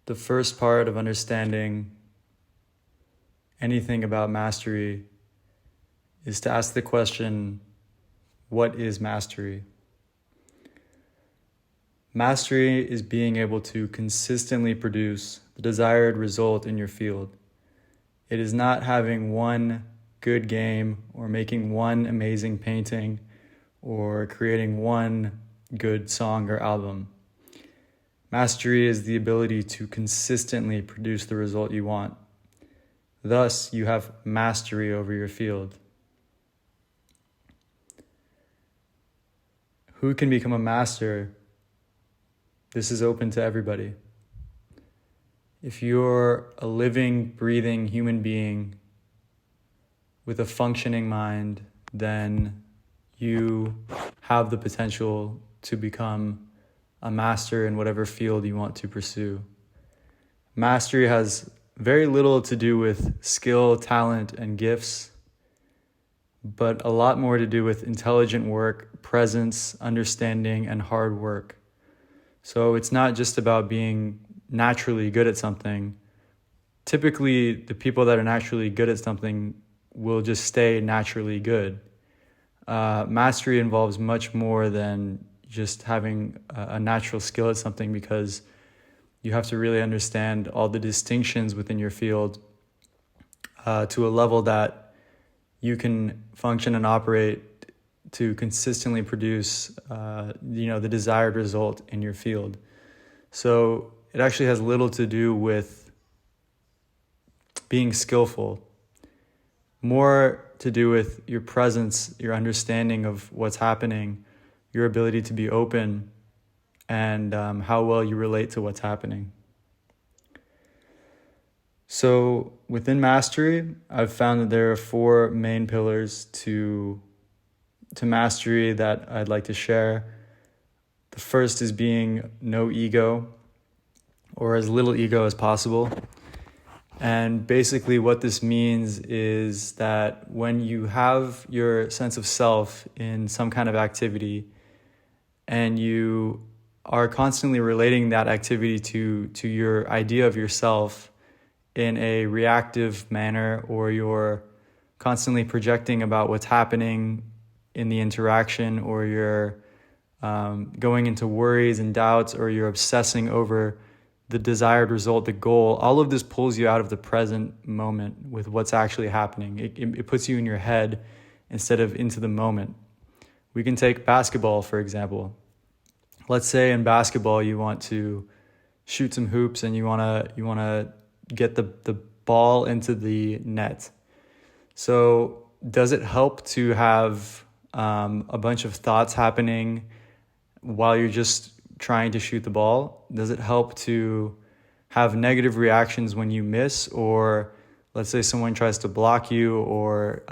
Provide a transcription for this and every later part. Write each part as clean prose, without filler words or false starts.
The first part of understanding anything about mastery is to ask the question, what is mastery? Mastery is being able to consistently produce the desired result in your field. It is not having one good game or making one amazing painting or creating one good song or album. Mastery is the ability to consistently produce the result you want. Thus, you have mastery over your field. Who can become a master? This is open to everybody. If you're a living, breathing human being with a functioning mind, then you have the potential to become a master in whatever field you want to pursue. Mastery has very little to do with skill, talent, and gifts, but a lot more to do with intelligent work, presence, understanding, and hard work. So it's not just about being naturally good at something. Typically, the people that are naturally good at something will just stay naturally good. Mastery involves much more than just having a natural skill at something, because you have to really understand all the distinctions within your field to a level that you can function and operate to consistently produce the desired result in your field. So it actually has little to do with being skillful, more to do with your presence, your understanding of what's happening, your ability to be open, and how well you relate to what's happening. So within mastery, I've found that there are 4 main pillars to mastery that I'd like to share. The first is being no ego, or as little ego as possible. And basically what this means is that when you have your sense of self in some kind of activity and you are constantly relating that activity to your idea of yourself in a reactive manner, or you're constantly projecting about what's happening in the interaction, or you're going into worries and doubts, or you're obsessing over the desired result, the goal, all of this pulls you out of the present moment with what's actually happening. It puts you in your head instead of into the moment. We can take basketball, for example. Let's say in basketball you want to shoot some hoops and you want to get the ball into the net. So does it help to have a bunch of thoughts happening while you're just trying to shoot the ball? Does it help to have negative reactions when you miss, or let's say someone tries to block you, or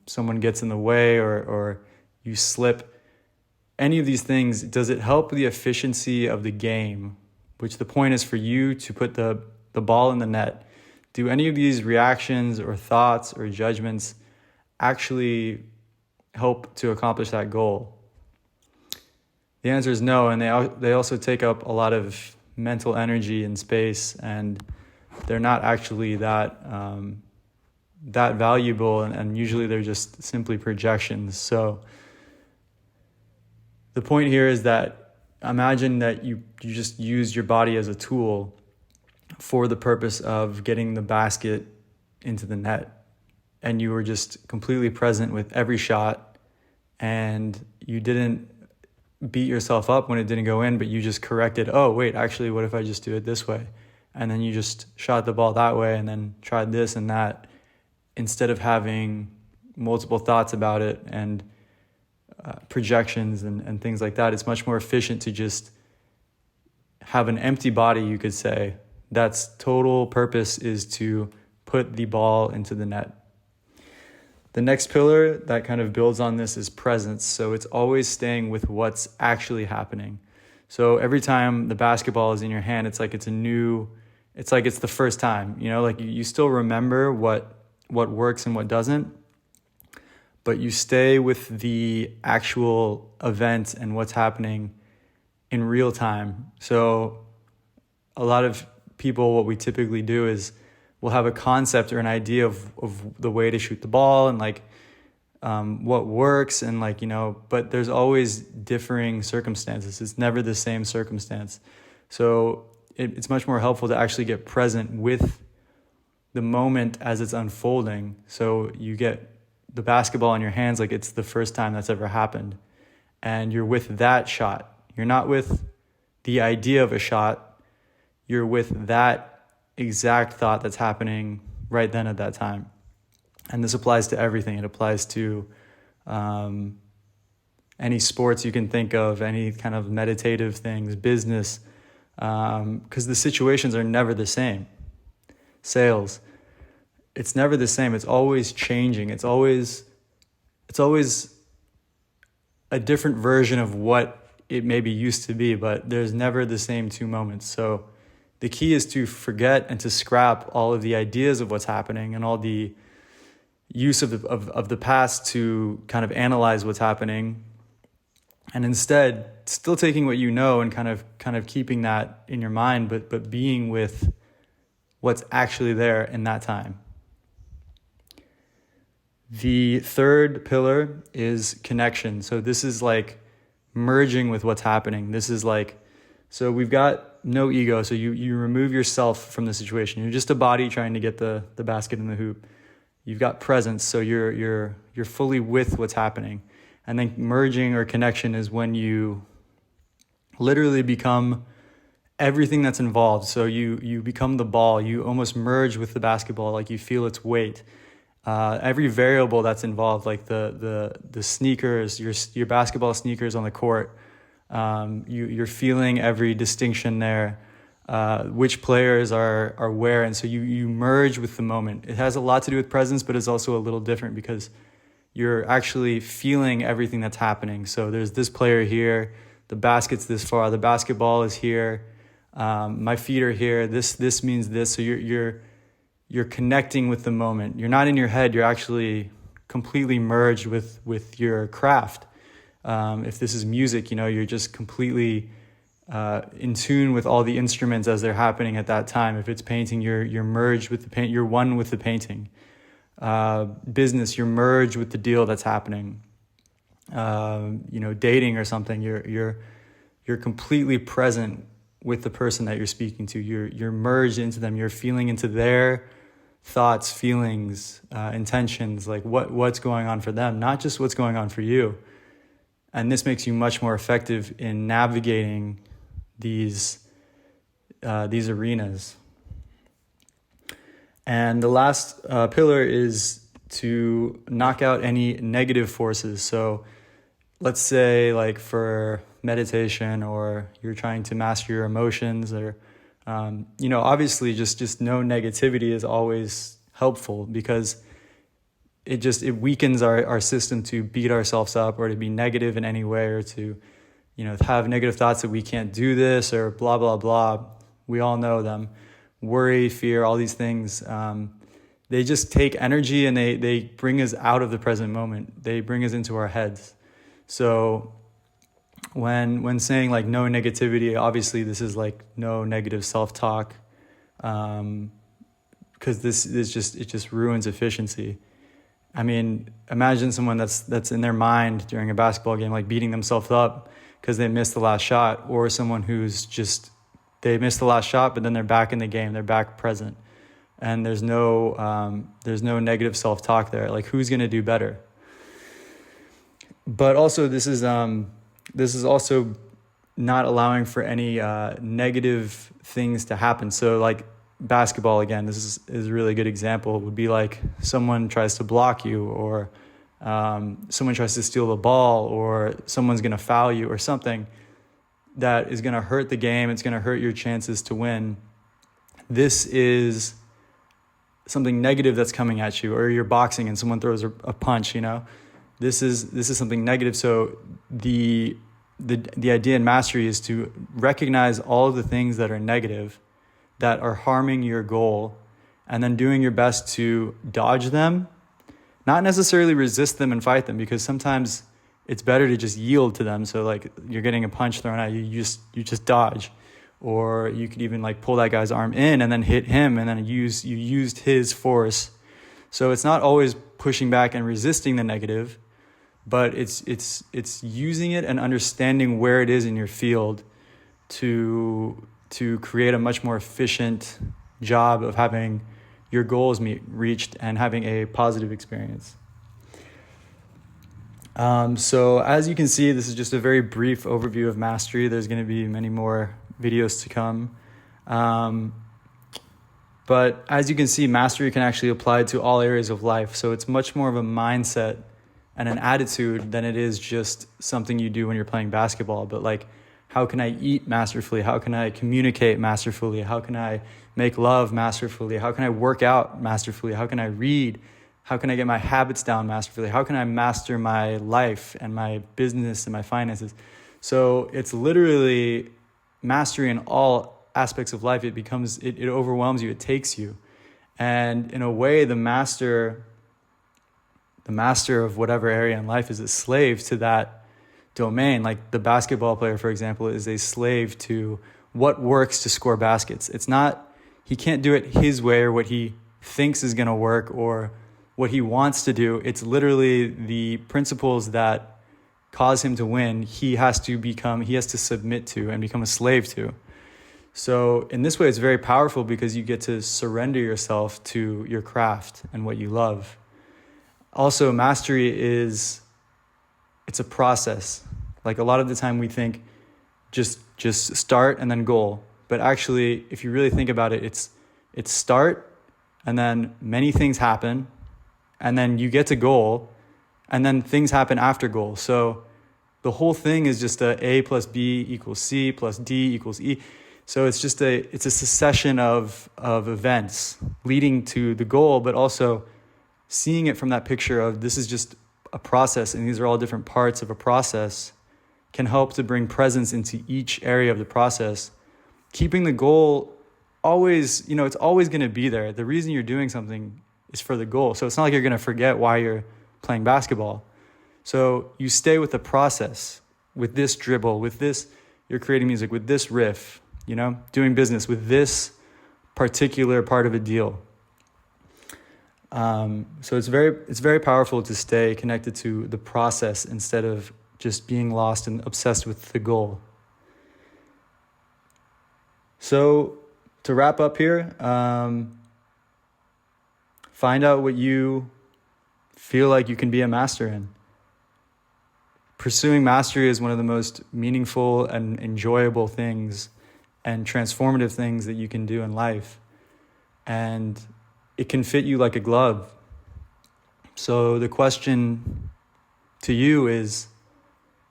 someone gets in the way, or you slip? Any of these things, does it help the efficiency of the game, which the point is for you to put the ball in the net? Do any of these reactions or thoughts or judgments actually help to accomplish that goal? The answer is no, and they also take up a lot of mental energy and space, and they're not actually that valuable, and usually they're just simply projections. So the point here is that imagine that you just use your body as a tool for the purpose of getting the basket into the net, and you were just completely present with every shot, and you didn't beat yourself up when it didn't go in, but you just corrected, oh wait, actually what if I just do it this way? And then you just shot the ball that way and then tried this and that, instead of having multiple thoughts about it and projections and things like that. It's much more efficient to just have an empty body, you could say, that's total purpose is to put the ball into the net. The next pillar that kind of builds on this is presence. So it's always staying with what's actually happening. So every time the basketball is in your hand, it's like it's the first time, like you still remember what works and what doesn't, but you stay with the actual event and what's happening in real time. So a lot of people, what we typically do is we'll have a concept or an idea of the way to shoot the ball and like what works and like, but there's always differing circumstances. It's never the same circumstance. So it's much more helpful to actually get present with the moment as it's unfolding. So you get the basketball in your hands like it's the first time that's ever happened. And you're with that shot. You're not with the idea of a shot. You're with that exact thought that's happening right then at that time. And this applies to everything. It applies to any sports you can think of, any kind of meditative things, business, because the situations are never the same. Sales, it's never the same. It's always changing. It's always a different version of what it maybe used to be, but there's never the same two moments. So the key is to forget and to scrap all of the ideas of what's happening and all the use of the past to kind of analyze what's happening, and instead still taking what you know and kind of keeping that in your mind, but being with what's actually there in that time. The third pillar is connection. So this is like merging with what's happening. This is like, so we've got no ego. So you remove yourself from the situation. You're just a body trying to get the basket in the hoop. You've got presence. So you're fully with what's happening. And then merging or connection is when you literally become everything that's involved. So you become the ball. You almost merge with the basketball, like you feel its weight. Every variable that's involved, like the sneakers, your basketball sneakers on the court, you're feeling every distinction there, which players are where, and so you merge with the moment. It has a lot to do with presence, but it's also a little different because you're actually feeling everything that's happening. So there's this player here, the basket's this far, the basketball is here, my feet are here, this means this. So you're connecting with the moment. You're not in your head. You're actually completely merged with your craft. If this is music, you're just completely in tune with all the instruments as they're happening at that time. If it's painting, you're merged with the paint. You're one with the painting. Business, you're merged with the deal that's happening. Dating or something, you're completely present with the person that you're speaking to. You're merged into them. You're feeling into their thoughts, feelings, intentions, like what's going on for them, not just what's going on for you. And this makes you much more effective in navigating these arenas. And the last pillar is to knock out any negative forces. So let's say like for meditation, or you're trying to master your emotions, or obviously just no negativity is always helpful, because it weakens our system to beat ourselves up or to be negative in any way, or to have negative thoughts that we can't do this or blah blah blah. We all know them. Worry, fear, all these things, they just take energy and they bring us out of the present moment. They bring us into our heads. So when saying like no negativity, obviously this is like no negative self-talk, because it just ruins efficiency. I mean, imagine someone that's in their mind during a basketball game, like beating themselves up because they missed the last shot, or someone who's just, they missed the last shot, but then they're back in the game, they're back present, and there's no negative self-talk there. Like, who's going to do better? But also, this is also not allowing for any negative things to happen. So, like basketball, again, this is a really good example. It would be like someone tries to block you, or someone tries to steal the ball, or someone's going to foul you, or something that is going to hurt the game. It's going to hurt your chances to win. This is something negative that's coming at you, or you're boxing and someone throws a punch, This is something negative. So the idea in mastery is to recognize all of the things that are negative, that are harming your goal, and then doing your best to dodge them, not necessarily resist them and fight them, because sometimes it's better to just yield to them. So like you're getting a punch thrown at you, you just dodge, or you could even like pull that guy's arm in and then hit him, and then you used his force. So it's not always pushing back and resisting the negative, but it's using it and understanding where it is in your field to create a much more efficient job of having your goals reached and having a positive experience. So as you can see, this is just a very brief overview of mastery. There's going to be many more videos to come. But as you can see, mastery can actually apply to all areas of life. So it's much more of a mindset and an attitude than it is just something you do when you're playing basketball. But like, how can I eat masterfully? How can I communicate masterfully? How can I make love masterfully? How can I work out masterfully? How can I read? How can I get my habits down masterfully? How can I master my life and my business and my finances? So it's literally mastery in all aspects of life. It overwhelms you, it takes you. And in a way, the master of whatever area in life is a slave to that domain. Like the basketball player, for example, is a slave to what works to score baskets. It's not, he can't do it his way or what he thinks is going to work or what he wants to do. It's literally the principles that cause him to win. He has to submit to and become a slave to. So in this way, it's very powerful because you get to surrender yourself to your craft and what you love. Also, mastery it's a process. Like a lot of the time we think just start and then goal. But actually, if you really think about it, it's start and then many things happen and then you get to goal and then things happen after goal. So the whole thing is just A plus B equals C plus D equals E. So it's a succession of events leading to the goal, but also seeing it from that picture of this is just a process and these are all different parts of a process can help to bring presence into each area of the process. Keeping the goal always, it's always going to be there. The reason you're doing something is for the goal. So it's not like you're going to forget why you're playing basketball. So you stay with the process, with this dribble, with this, you're creating music, with this riff, doing business with this particular part of a deal. So it's very powerful to stay connected to the process instead of just being lost and obsessed with the goal. So to wrap up here, find out what you feel like you can be a master in. Pursuing mastery is one of the most meaningful and enjoyable things and transformative things that you can do in life. And it can fit you like a glove. So the question to you is,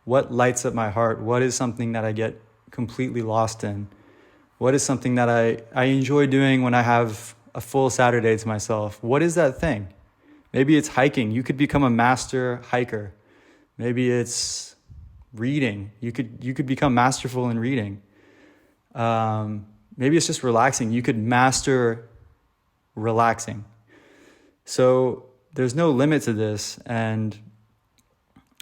what lights up my heart? What is something that I get completely lost in? What is something that I enjoy doing when I have a full Saturday to myself? What is that thing? Maybe it's hiking. You could become a master hiker. Maybe it's reading. You could become masterful in reading. Maybe it's just relaxing. You could master relaxing. So there's no limit to this, and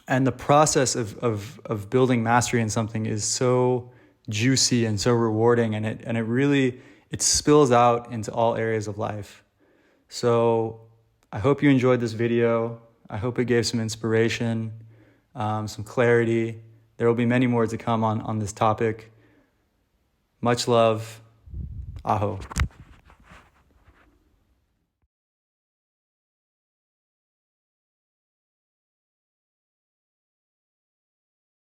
the process of building mastery in something is so juicy and so rewarding, and it really spills out into all areas of life. So I hope you enjoyed this video. I hope it gave some inspiration, some clarity. There will be many more to come on this topic. Much love. Aho.